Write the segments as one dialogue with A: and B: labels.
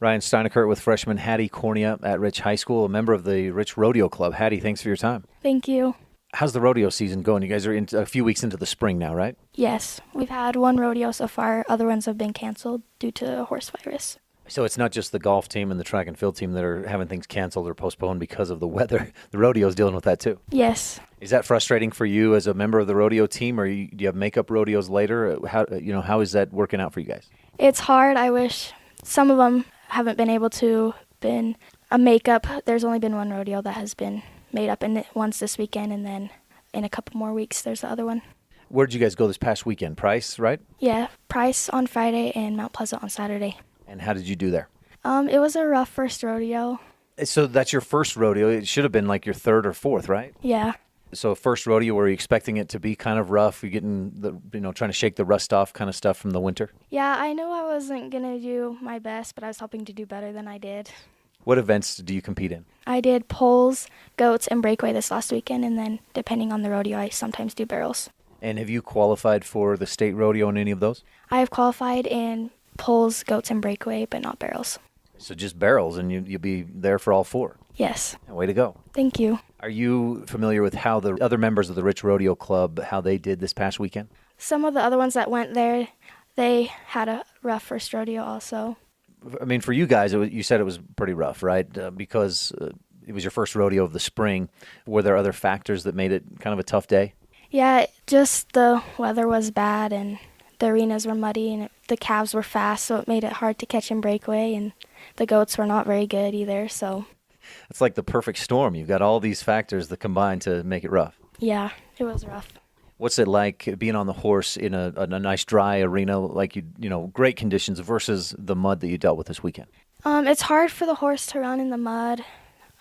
A: Ryan Steinekert with freshman Hattie Cornia at Rich High School, a member of the Rich Rodeo Club. Hattie, thanks for your time.
B: Thank you.
A: How's the rodeo season going? You guys are a few weeks into the spring now, right?
B: Yes, we've had one rodeo so far. Other ones have been canceled due to horse virus.
A: So it's not just the golf team and the track and field team that are having things canceled or postponed because of the weather. The rodeo's dealing with that too.
B: Yes.
A: Is that frustrating for you as a member of the rodeo team, or do you have makeup rodeos later? How is that working out for you guys?
B: It's hard. I wish some of them haven't been able to been a makeup. There's only been one rodeo that has been made up, and once this weekend, and then in a couple more weeks there's the other one.
A: Where did you guys go this past weekend? Price, right?
B: Yeah, Price on Friday and Mount Pleasant on Saturday.
A: And how did you do there?
B: It was a rough first rodeo.
A: So that's your first rodeo. It should have been like your third or fourth, right?
B: Yeah.
A: So first rodeo, were you expecting it to be kind of rough? You're getting trying to shake the rust off kind of stuff from the winter?
B: Yeah, I knew I wasn't going to do my best, but I was hoping to do better than I did.
A: What events do you compete in?
B: I did poles, goats, and breakaway this last weekend, and then depending on the rodeo, I sometimes do barrels.
A: And have you qualified for the state rodeo in any of those?
B: I have qualified in poles, goats, and breakaway, but not barrels.
A: So just barrels, and you'll be there for all four.
B: Yes.
A: Way to go.
B: Thank you.
A: Are you familiar with how the other members of the Rich Rodeo Club, how they did this past weekend?
B: Some of the other ones that went there, they had a rough first rodeo also.
A: I mean, for you guys, you said it was pretty rough, right? Because it was your first rodeo of the spring. Were there other factors that made it kind of a tough day?
B: Yeah, just the weather was bad, and the arenas were muddy, and the calves were fast, so it made it hard to catch in breakaway, and the goats were not very good either, so.
A: It's like the perfect storm. You've got all these factors that combine to make it rough.
B: Yeah, it was rough.
A: What's it like being on the horse in a nice dry arena, like great conditions versus the mud that you dealt with this weekend?
B: It's hard for the horse to run in the mud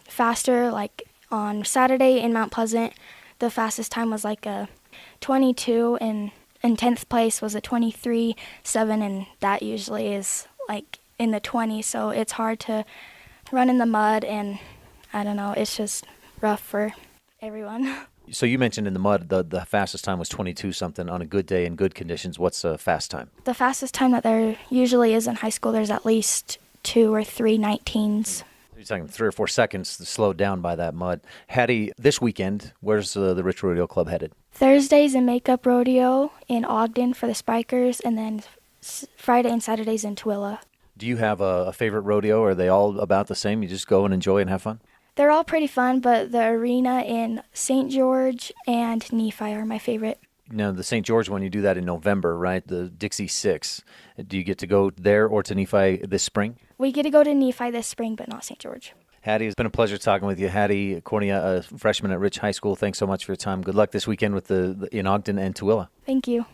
B: faster. Like on Saturday in Mount Pleasant, the fastest time was like a 22, and in 10th place was a 23.7, and that usually is like in the 20s, so it's hard to run in the mud, and I don't know, it's just rough for everyone.
A: So you mentioned in the mud the fastest time was 22-something on a good day in good conditions. What's a fast time?
B: The fastest time that there usually is in high school, there's at least 2 or 3 19s.
A: You're talking 3 or 4 seconds slowed down by that mud. Hattie, this weekend, where's the Rich Rodeo Club headed?
B: Thursday's a makeup rodeo in Ogden for the Spikers, and then Friday and Saturday's in Tooele.
A: Do you have a favorite rodeo? Or are they all about the same? You just go and enjoy and have fun?
B: They're all pretty fun, but the arena in St. George and Nephi are my favorite.
A: Now, the St. George one, you do that in November, right? The Dixie Six. Do you get to go there or to Nephi this spring?
B: We get to go to Nephi this spring, but not St. George.
A: Hattie, it's been a pleasure talking with you. Hattie Cornia, a freshman at Rich High School, thanks so much for your time. Good luck this weekend with in Ogden and Tooele.
B: Thank you.